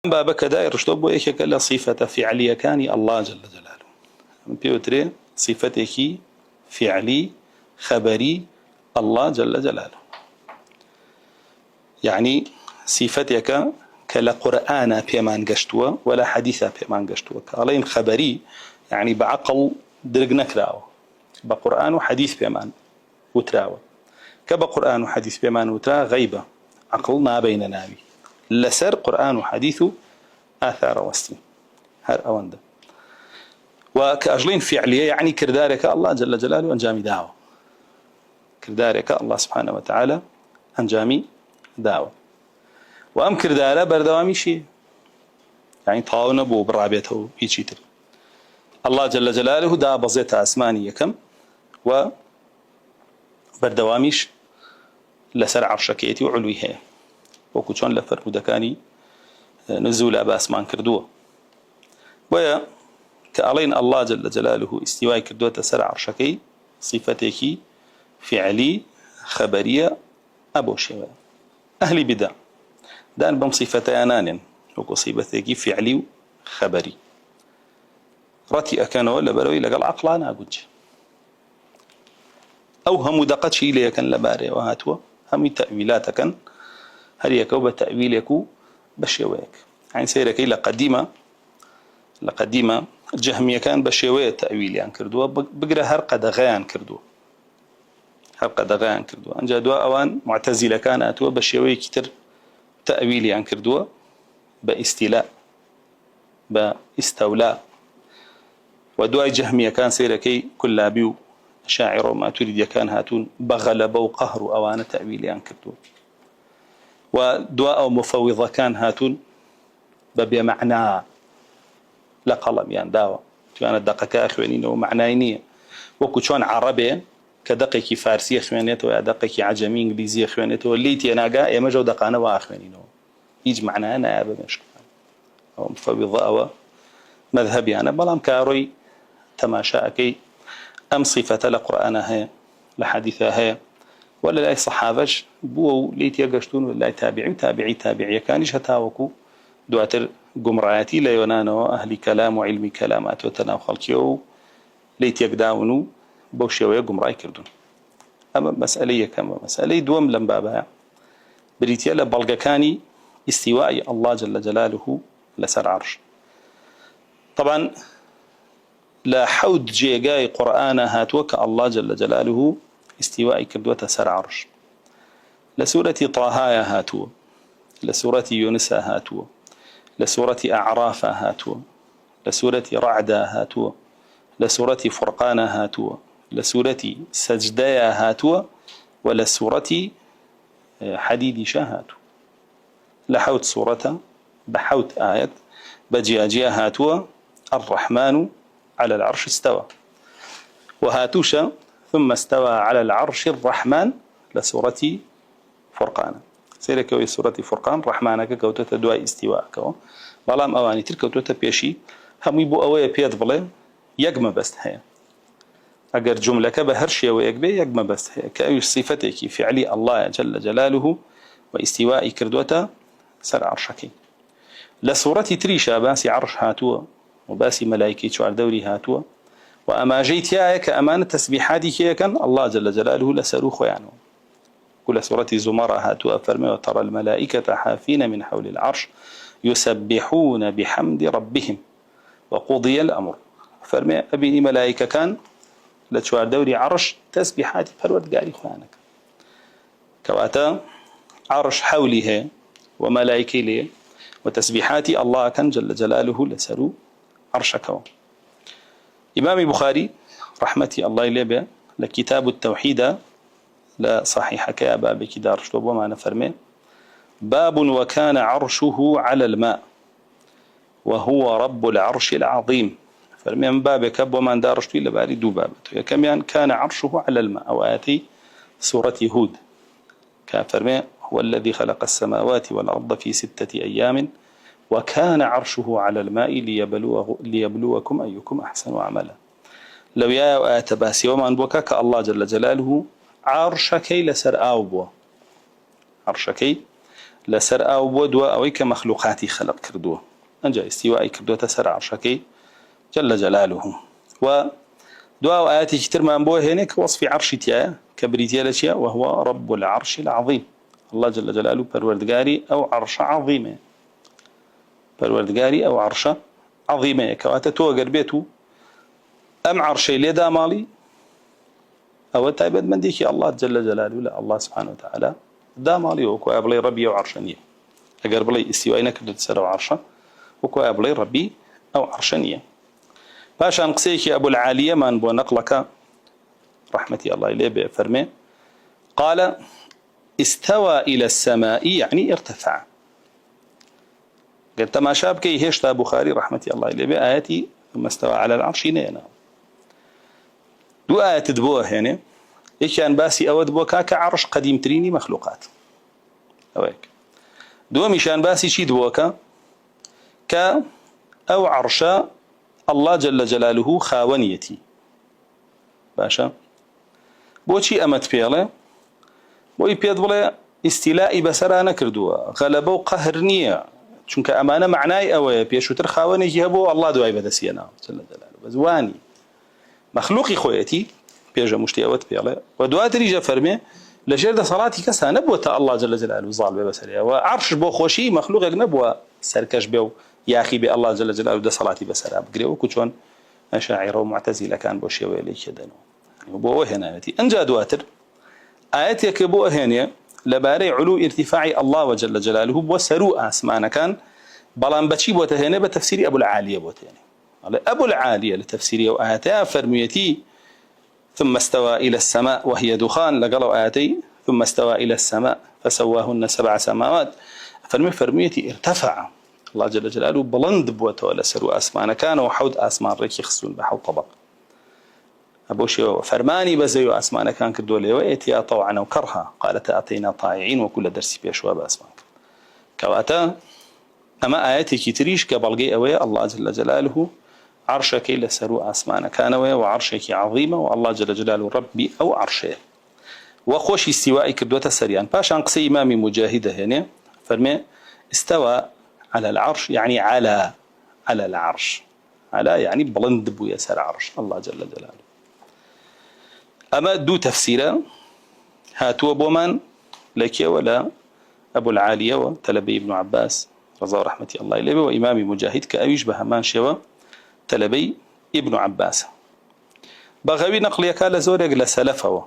بابك داير شتوب وإيك كلا صفة فعلية كان الله جل جلاله بيوتري صفتك فعلي خبري الله جل جلاله يعني صفتك كلا قرآن بيمان قشتوه ولا حديث بيمان قشتوه كالين خبري يعني بعقل درق نكراوه بقرآن وحديث بيمان وتراوه كبقرآن وحديث بيمان وترا غيبة عقل ما بين نابي لسر قرآن وحديث آثار وستين هر أونده وكأجلين فعلية يعني كردارك الله جل جلاله أنجامي دعوة كردارك الله سبحانه وتعالى أنجامي دعوة وأم كرداره بردوامي شيء يعني طاونا بو برابيته بيشيتر الله جل جلاله دا بزيت أسمانية كم و بردواميش لسر عرشكيتي وعلويها وكوشون لفرمودكاني نزول أبا أسمان كردوه ويا كألين الله جل جلاله استواء كردوه تسر عرشكي صفتك فعلي خبرية أبو شواء أهل بدع دان بم صفتي أنان وكو صفتك فعلي خبري رتي أكانوا ولا بروي لقى العقل أنا أقول أو هم دقت شيء ليكن لباري وهاتوا هم تأويلات كان هل يكوب تأويلك بشيويك يعني سيرك لقديمة الجهمية كان بشيوية تأويل يعني كردوا بقرا هرقة دغيان كردوا أنجا دوا أوان معتزلة كانت بشيوية كتر تأويل يعني كردوا باستيلاء باستولاء ودواء جهمية كان سيركي كل بيو شاعر وما تريد كان هاتون بغلب وقهر أوان تأويل يعني كردوا ودواء مفوضة كان هاتون بمعنى لقلم يعني داوة كانت دقة أخوانين ومعناينية وكوشون عربي كدقيقي فارسي أخوانيته ويا دقيقي عجمي إنجليزي أخوانيته اللي ناقا يا مجو دقانا وأخوانينه يجي معنا أنا أبا مشكلة أو مفوضة أو مذهبي أنا بلام كاروي تماشاكي أم صفة لقرآنها لحديثها ولا لا صحابش بو ليت يقشتون ولا تابعي كانش هتاوكو دواتر قمراتي لا يونانو أهل كلام وعلم كلامات وتناو خلقيو ليت يقداونو بوشيوية قمراي كردون أما مسألة كما مسألة دوم لم بابها بريتيا لبلغكاني استواء الله جل جلاله لسر عرش طبعا لا حود جيغاي قرآن هاتوك الله جل جلاله استواء كردوة سر عرش لسورة طه هاتو لسورة يونس هاتو لسورة أعراف هاتو لسورة رعد هاتو لسورة فرقان هاتو لسورة سجدايا هاتو ولسورة حديد شهاتو لحوت سورة بحوت آية بجياجيا هاتو الرحمن على العرش استوى وهاتوش ثم استوى على العرش الرحمن لسورة فرقان سيرك سورة فرقان رحمانك كوتة دواء استواءك بلام أواني تلك كوتة بيشي هم يبو أوي بيض بلي يقم بس هي أجر جملة كبهرشي ويقبي يقم بس هي كأي صفتك فعلي الله جل جلاله واستواء كردوة سر عرشك لسورة تريشا باسي عرش هاتوا وباسي ملائكي شعر دوري هاتوا وأما جيت ياك أمانة تسبيحاتك كان الله جل جلاله لسروخ يعني كل سورة زمرة هاتوا أفرمي وترى الملائكة حافين من حول العرش يسبحون بحمد ربهم وقضي الأمر فرمي أبيني ملائكة كان لتشوار دوري عرش تسبيحاتي فرورد قاري خوانك كواتا عرش حولها وملائكي ليه وتسبيحاتي الله كان جل جلاله لسرو عرشك إمام بخاري رحمتي الله إليه لكتاب التوحيد لا صحيحك يا باب كدار شتوب وما نفرمي باب وكان عرشه على الماء وهو رب العرش العظيم فرمي من بابك وما دارشت إلا باري دو بابته كمان كان عرشه على الماء أو آتي سورة هود كافرمي هو الذي خلق السماوات والأرض في 6 أيام وكان عرشه على الماء ليبلوكم أيكم أحسن عملا لو يا آتباسي وما أنبوكا كالله جل جلاله عرشكي لسر آوبوا عرشكي لسر أو بودوا أو كمخلوقاتي خلق كردوه أنجا استواء كردوه تسر عرشكي جل جلاله ودعاء آياتي كتير ما أنبوه هناك وصف عرشي تيا كبريتيا لشيا وهو رب العرش العظيم الله جل جلاله پروردگاري أو عرش عظيمة پروردگاري أو عرش عظيمة كواتا تو قربيتو أم عرشي ليدا مالي أو تايبد من ديكي الله جل جلاله لا الله سبحانه وتعالى دا مالي وكو أبلي ربي أو عرشانية أقر بلي استوائنا كردت سر عرشا وكو أبلي ربي أو عرشانية باشا نقسيكي أبو العالية ما نبو نقلك رحمتي الله إليه بفرمي قال استوى إلى السماء يعني ارتفع قلت ما شابكي هشتا بخاري رحمتي الله إليه بآياتي ثم استوى على العرش نينا دو آيات دبوه يعني إيش كان باسي أود بوكا كعرش قديم تريني مخلوقات أويك دو مشان باسي شي دبوكا أو عرش الله جل جلاله خاونيتي باشا بوشي أمت بيالي بوي بيد بلا استيلائي بسرا نكردوا غلبة وقهر نية چونك أمانة معناي أوي بيشوتر خاوني جهبو الله دواي بدسينا جل جلاله بزواني مخلوقي خويتي بيجا مشتي أوت بيالي ودوات ريجا فرمي لجرد صلاتي كسا نبوة الله جل جلاله ظالبه بسريا وعرش بو خوشي مخلوقك نبوة سركش بيو يا أخي بي الله جل جلاله ده صلاتي بسرا بقري وكوشون أشاعر ومعتزلة كان بوشي ويلي كدنو يعني بو هنا يتي أنجا دواتر آيات يكبو هنا لباري علو ارتفاع الله وجل جلاله بوسرو أسمانا كان بلان بتشي بوتهنا بتفسير أبو العالية بوتهنا أبو العالية لتفسيري وآياتها فرميتي ثم استوى إلى السماء وهي دخان لقلوا آياتي ثم استوى إلى السماء فسواهن 7 سماوات فرميتي ارتفع الله جل جلاله بلند بوته ولا سرو أسمان كان وحود أسمان ريك يخصون بحو طبق أبو شيء فرماني بزيو أسمان كان كدولي ويتي طوعا وكرها قالت أتينا طائعين وكل درس بيشوا بأسمان كواتا أما آياتي كتريش كبلغي أوي الله جل جلاله عرشك لسرو أسمان كان وعرشك عظيمة والله جل جلاله ربي أو عرشه وخوش استوائي كدوتا سريان باشا قصي إمامي مجاهدة هنا فرمي استوى على العرش يعني على العرش على يعني بلند بو يسار عرش الله جل جلاله أما دو تفسيرا هاتوا بومن لك ولا أبو العالية وتلبي ابن عباس رضا رحمة الله إليه وإمام مجاهد كأويش بهمان شوى تلبي ابن عباس بغوي نقل يكا لزورق لسلفه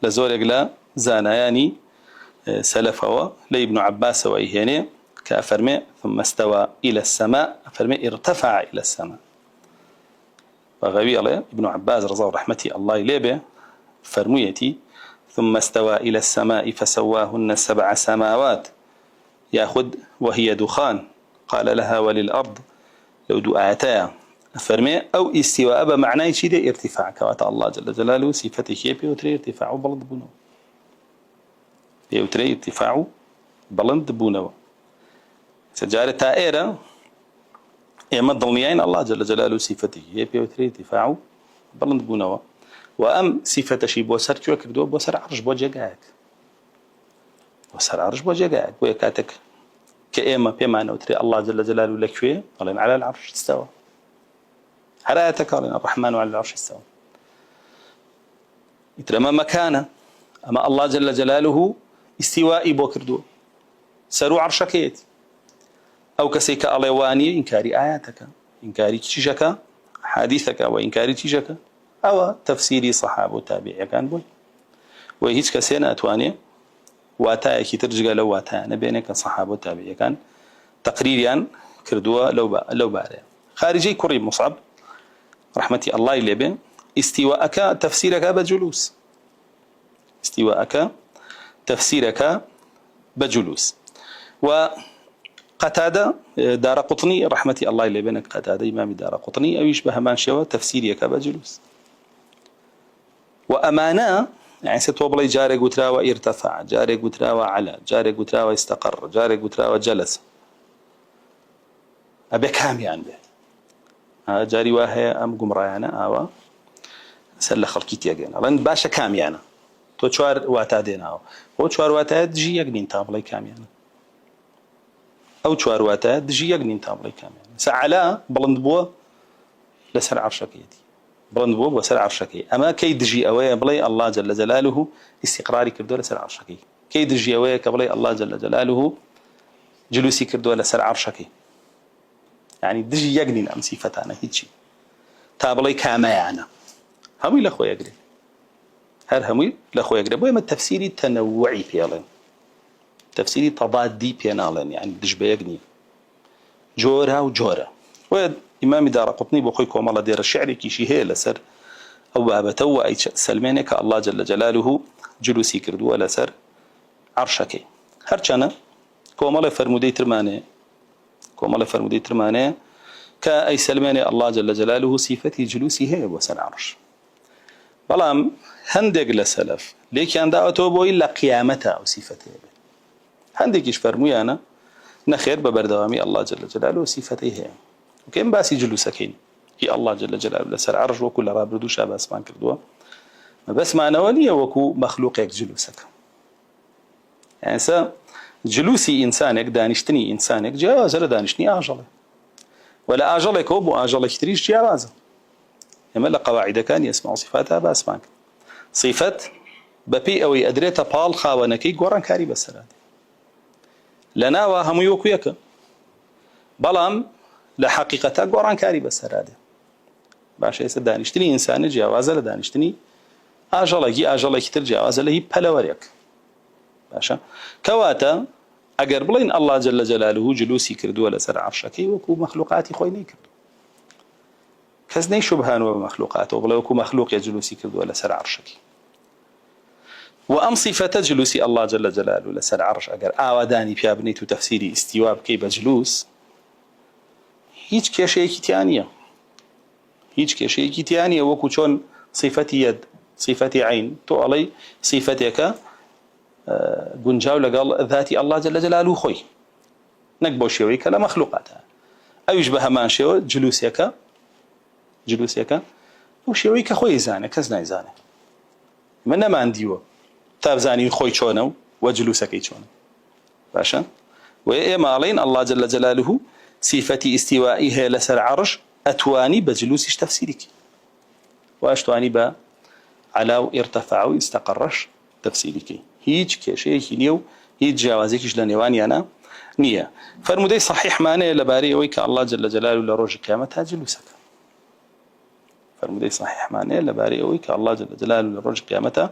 لزورق لزانا يعني سلفه لابن عباس وإيهاني كأفرمي ثم استوى إلى السماء أفرمي ارتفع إلى السماء بغوي عليه ابن عباس رضا رحمة الله إليه فرميتي ثم استوى إلى السماء فسواهن 7 سماوات يأخذ وهي دخان قال لها وللأرض لو دعاتها فرمي أو استواء بمعنى شيء ارتفاع كواتا الله جل جلاله صفتك بيوتري ارتفاع بلند بونو بيوتري ارتفاع بلند بونو سجارة تائرة إما ضمنيين الله جل جلاله صفتك بيوتري ارتفاع بلند بونو وأم صفة شيء بوسر شو كردو بوسر عرش بوجهك بوسر عرش بوجهك ويكاتك كإما بما نوتري الله جل جلاله لك فيه قالين على العرش استوى حراتك قالين الرحمن على العرش استوى يترمى مكانه أما الله جل جلاله استوائي بوكردو سرو عرشكيت أو كسيك أليواني إنكاري آياتك إنكاري تشيشك حديثك وإنكاري تشيشك أو تفسيري صحابة وتابعي كان بوي وهيج كسينا أتواني واتاي كي ترجع لو واتاي نبينك صحابة وتابعي كان تقريريا كردوا لو باري خارجي كريم مصعب رحمتي الله إليه استواءك تفسيرك بجلوس استواءك تفسيرك بجلوس وقتادة دار قطني رحمتي الله إليه بينك قتادة إمام دار قطني أو يشبه من شوى تفسيرك بجلوس وأمانة يعني ستوبلي جاري قتراوى ارتفع جاري قتراوى على جاري قتراوى استقر جاري قتراوى جلس أبي كام يعني به جاري واهي أم قمرايانا آوا سل خلقيت يجينا لأن باشا كام يعني تۆ چوار واتە دێناوە بۆ چوار واتایە دژی یەک نین تا بڵێ کامیانە ئەو چوار واتایە دژی یەک نین تا بڵێ کامیانە سەعەلا بڵند بووە لەسەر عەرشەکەیەتی بڵند بووە بۆ سەر عەرشەکەی ئەمە کەی دژی ئەوەیە بڵێ الله جل جلاله استقراری کردووە لەسەر عەرشەکەی کەی دژی ئەوەیە کە بڵێ الله جل جلاله جلوسی کردووە لەسەر عەرشەکەی يعني دژی یەک نین ئەم سیفەتانە هیچی تا بڵێ کامەیانە هەمووی لە خۆی ئەگرێ هەر هەمووی لە خۆی ئەگرێ بۆ ئێمە تەفسیری تەنەووعی پێڵێن تفسيري تضادي بينالن يعني دش بيقني جورها وجورة وإمام دارقطني بخوي كومالا دير الشعر كيشي هي لسر أو بابته أي سلمانك الله جل جلاله جلوسي كردو لسر عرشك هرچانا كومالا فرمودي ترمانه كأي سلمان الله جل جلاله صفتي جلوسي هي وسر عرش بلام هندق لسلف ليك عند أتوبه إلا قيامته أو صفته هندێکیش فەرموویانە نەخێر بە بەردەوامی الله جل جلاله صفەتەی هەیە وکەم باسی جلوسەکەین هی الله جل جلاله لەسەر عەرش وەکو لە ڕابردووشا باسمان کردووە بەسمانەوە نییە وەکو مەخلووقێک جلوسەکە یعنی سا جلوسی ئینسانێک دانیشتنی ئینسانێک جیاوازە لە دانیشتنی ئاژەڵێ و لە ئاژەڵێکەوە بۆ ئاژەڵێکی تریش جیاوازە ئێمە لە قەواعیدەکانی ئەسما و صفاتە باسمان کرد صفەت بەپێی ئەوەی ئەدرێتە پاڵ خاوەنەکەی گۆڕانکاری بەسەرات لناوى هم يوكيك بلام لحقيقة قران كاري بس هذا باش يصير دانشتني إنسان جوازه لدانشتني أجلك ترجعوازه له بلوريك باشا كواتا أجر بلين الله جل جلاله جلوسي كردو لسر عرشكي وكو مخلوقاتي خويني كردو كزني شبهان ومخلوقاته وبلا وكو مخلوق جلوسي كردو لسر عرشكي وأم صفة جلوسي الله جل جلاله لسر عرش أجر آوداني بيابنيت تفسيري استواب كي بجلوس هيج كشيء كتانية وكو شون صفتي يد صفتي عين تو علي صفتك جنجاو لقال ذاتي الله جل جلاله خوي نقبو شوي كلا مخلوقاتها أو يشبه ما شو جلوسك وشوي كخوي زانه كزنا زانه من ما عنديوه تابزاني خوي شونه وجلوسك شونه باشا وإما علين الله جل جلاله صفتي استوائها لسر عرش أتواني بجلوسش تفسيرك وأشتواني با على ارتفع واستقرش تفسيرك هيج كشيء نيو هيج جوازكش لنيواني أنا نية فالمدي صحيح معناه لباري ويك الله جل جلاله لروج قيامتها جلوسك فالمدي صحيح معناه لباري ويك الله جل جلاله لروج قيامتها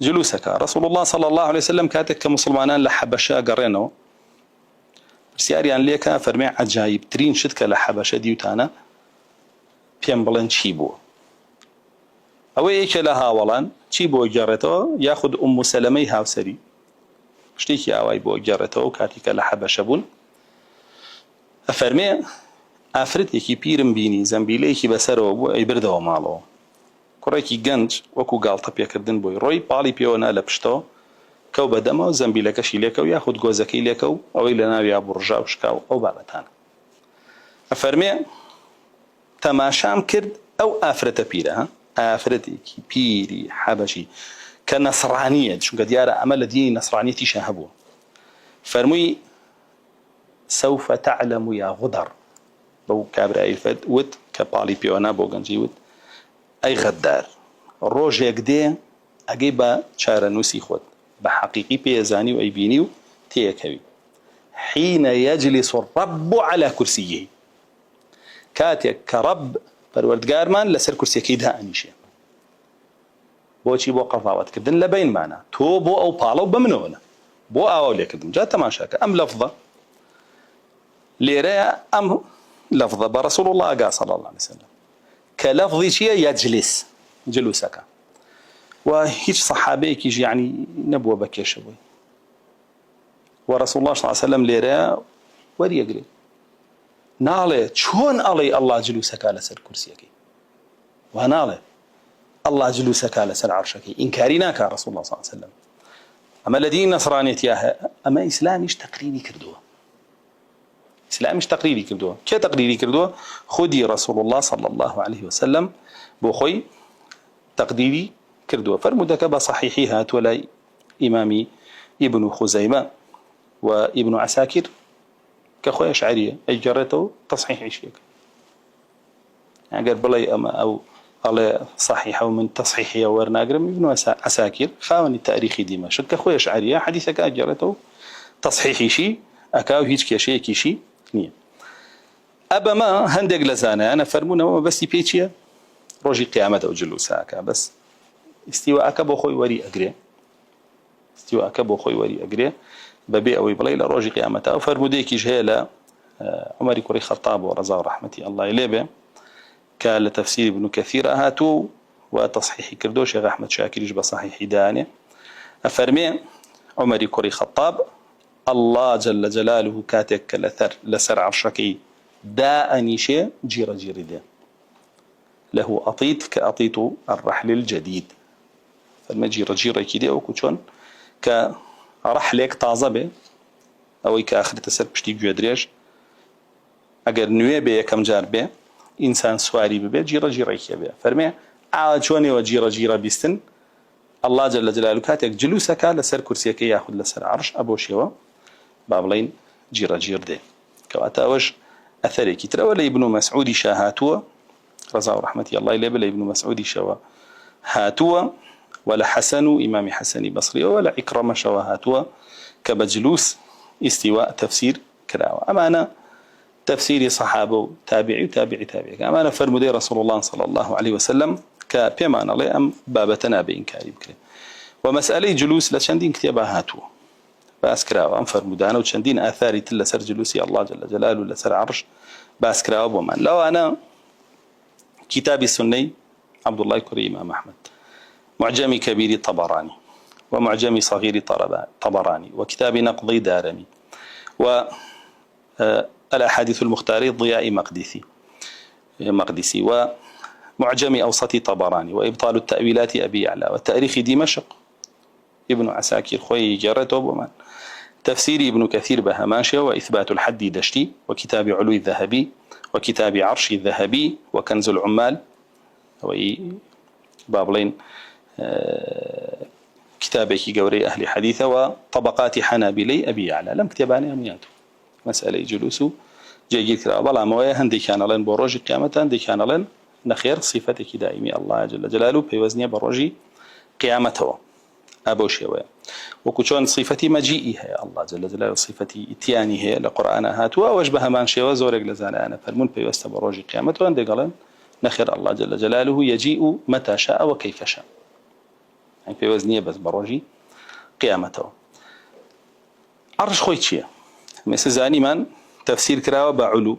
جلوسك رسول الله صلى الله عليه وسلم كاتك كمسلمان لحبشة قرينه برسياري عن ليك فرمي عجايب ترين شدك لحبشة ديوتانا بيان بلان تشيبو أو إيك لها ولان تشيبو جارته ياخد أم سلمي هاوسري شتيكي أواي بو جارته كاتك لحبشة بون أفرمي أفرد إيكي بيرم بيني زنبيلي إيكي بسره بو أي برده ومالو كوريكي جنج وكو قالطة بيكردن بوي روي بالي بيونا لبشتو كو بدمو زنبيلكشي ليكو ياخد جوزكي ليكو أو إلى ناري أبو رجاو شكاو أو بابتان أفرمي تماشام كرد أو آفرة بيرة آفرتي بيري حبشي كنصرانية شو قد يارا أمل دين نصرانيتي شاهبو فرمي سوف تعلم يا غدر بو كابرا الفد ود كبالي بيونا بو جنجي ود أي غدار روجيك دي أجيبا شارة نوسي خود بحقيقي بيزاني وأي بينيو تيكوي حين يجلس الرب على كرسيه كاتك كرب پروردگار من لسر كرسي كيدا أنيشه بوشي بو قضاوات كردن لبين معنا تو بو أو بالو بمنونا بو أولي كردن جاء تماشاك أم لفظة ليريا أم لفظة برسول الله قال صلى الله عليه وسلم كلفظ شيء يجلس جلوسك وهيج صحابيك يجي يعني نبوة بكيش بوي ورسول الله صلى الله عليه وسلم ليرا وري يقري نالي شون علي الله جلوسك على سر كرسيك ونالي الله جلوسك على سر عرشك إنكاريناك رسول الله صلى الله عليه وسلم أما الذين نصرانيت ياها أما إسلاميش تقريبي كردوه إسلاميش تقريري كردوه كي تقريري كردوه خدي رسول الله صلى الله عليه وسلم بوخوي تقديري كردوه فرمودك بصحيحي هات ولا إمامي ابن خزيمة وابن عساكر كخوي أشعرية أي جرته تصحيح شيء يعني قال بلاي أما أو على صحيح ومن تصحيحية ورناقرم ابن عساكر خاوني تاريخي دمشق كخوي أشعرية حديثك أجرته تصحيحي شيء أكاو هيك كشيء شيء نية أبا ما هندق لزانا أنا فرمونا وما بس بيتشيا روجي قيامة أو جلوساك بس استواءك بخوي وري أجري استواءك بخوي وري أجري ببيع ويبلي لروجي قيامة أو فرموديك جهلا عمر كوري خطاب ورضا رحمتي الله إليه كان تفسير ابن كثير هاتو وتصحيح كردو شيخ أحمد شاكر يجب صحيح دانه أفرمي عمر كوري خطاب الله جل جلاله كاتك لسر عرشكي داءني شيء جير ده له أطيت كأطيت الرحل الجديد فالمجير جير كده وكتشون كرحلك طازبه أو كآخر تسر بشتي جودريج أجر نوي كم جار به إنسان سواري ببيت جيرة كبير فرمي عاجوني وجيرة بيستن الله جل جلاله كاتك جلوسك لسر كرسيك ياخذ لسر عرش أبو شيوا بابلين جير ده كواتاوش أثري كتر ولا ابن مسعود شاهاتوا رضا ورحمتي الله إليه بلا ابن مسعود شوا هاتوا ولا حسن إمام حسن بصري ولا إكرم شوا هاتوا كبجلوس استواء تفسير كراوة أما أنا تفسير صحابه تابعي أما أنا فرمودي رسول الله صلى الله عليه وسلم كبيمان الله أم بابتنا بإنكاري بكري ومسألة جلوس لشندين كتابها هاتوا باسكراو أم فرمودانا وشندين آثاري تلا سر جلوسي الله جل جلاله لسر عرش باسكراو ومان لو أنا كتاب السني عبد الله كري إمام أحمد معجمي كبير طبراني ومعجمي صغير طبراني وكتاب نقضي دارمي والأحاديث المختاري ضياء مقدسي ومعجم أوسط طبراني وإبطال التأويلات أبي يعلى والتاريخ دمشق ابن عساكر خوي جرته ومن تفسير ابن كثير بهماشة وإثبات الحد دشتي وكتاب علو الذهبي وكتاب عرش الذهبي وكنز العمال بابلين كتابك قوري أهل حديثة وطبقات حنابلي أبي يعلى لم كتباني أمياته مسألة جلوسه جيد كرا بلا مويه هندي كان لين بروج قيامة هندي كان لين نخير صفتك دائمي الله جل جلاله بوزنه بروج قيامته أبو شوية وكشون صفتي مجيئها يا الله جل جلاله صفتي اتيانه لقرآن هاتوا وأشبه من شوى زورق لزانا أنا فرمون بوست بروج قيامته هندي قالن نخير الله جل جلاله يجيء متى شاء وكيف شاء يعني بوزنه بس بروج قيامته عرش خويتشيه مثل زاني من تفسير كراوة بعلو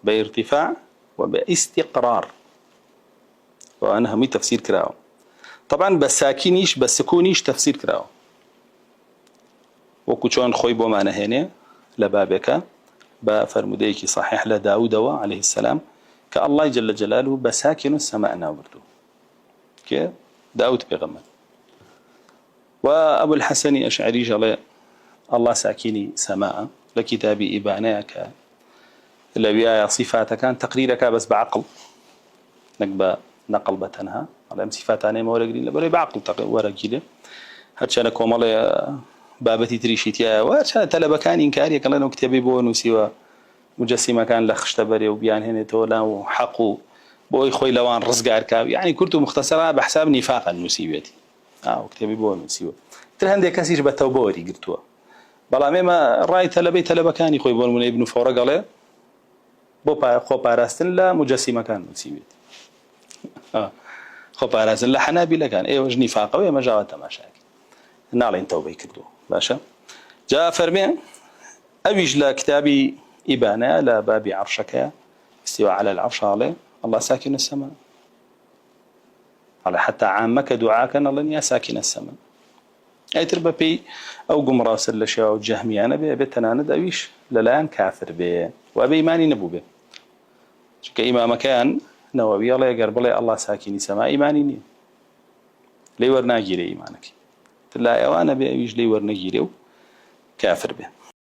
بارتفاع وباستقرار وأنا همي تفسير كراوة طبعا بساكنيش بسكونيش تفسير كراوة وكوشون خويبو معنا هنا لبابك بفرموديك صحيح لداود عليه السلام كالله جل جلاله بساكن السماء ناورده كي داود بيغمل وأبو الحسن أشعري جل الله ساكني سماء لكتاب إباناك الأبياء صفاتك كان تقريرك بس بعقل نقبة نقل بتنها على صفاتاني ما ورقين لبري بعقل ورقيله هرشان كومال بابتي تريشيتيا وهرشان تلبا كان إنكاري كلا إنه كتابي بونو سوى مجسمة كان لخشتبري وبيان هنا تولا وحقو بوي خوي لوان رزق أركاب يعني كنت مختصرة بحساب نفاق المسيبتي وكتابي بونو سوى ترهندي كاسيش بتوبوري قلتوا بلا ما رأي تلبي كان خوي بون من ابن فورق عليه بو خو باراستن لا مجسمة كان مسيبتي خو باراستن لا حنابلة كان ايه وجه نفاق ويا مجاوة مشاكل نالين توبي كردو باشا جاء فرمي أويج لا كتابي إبانة لا باب عرشك استوى على العرش عليه الله ساكن السماء على حتى عامك دعاك الله يا ساكن السماء أي تربى بي أو قم راس الأشياء والجهمية أنا بتناند أويش للآن كافر به وأبي إيماني نبو به شك إمام كان نووي الله يقرب الله ساكن سماء إيماني لي ورنا جيري إيمانك لا يا أنا بأويش لي ورنا جيري كافر به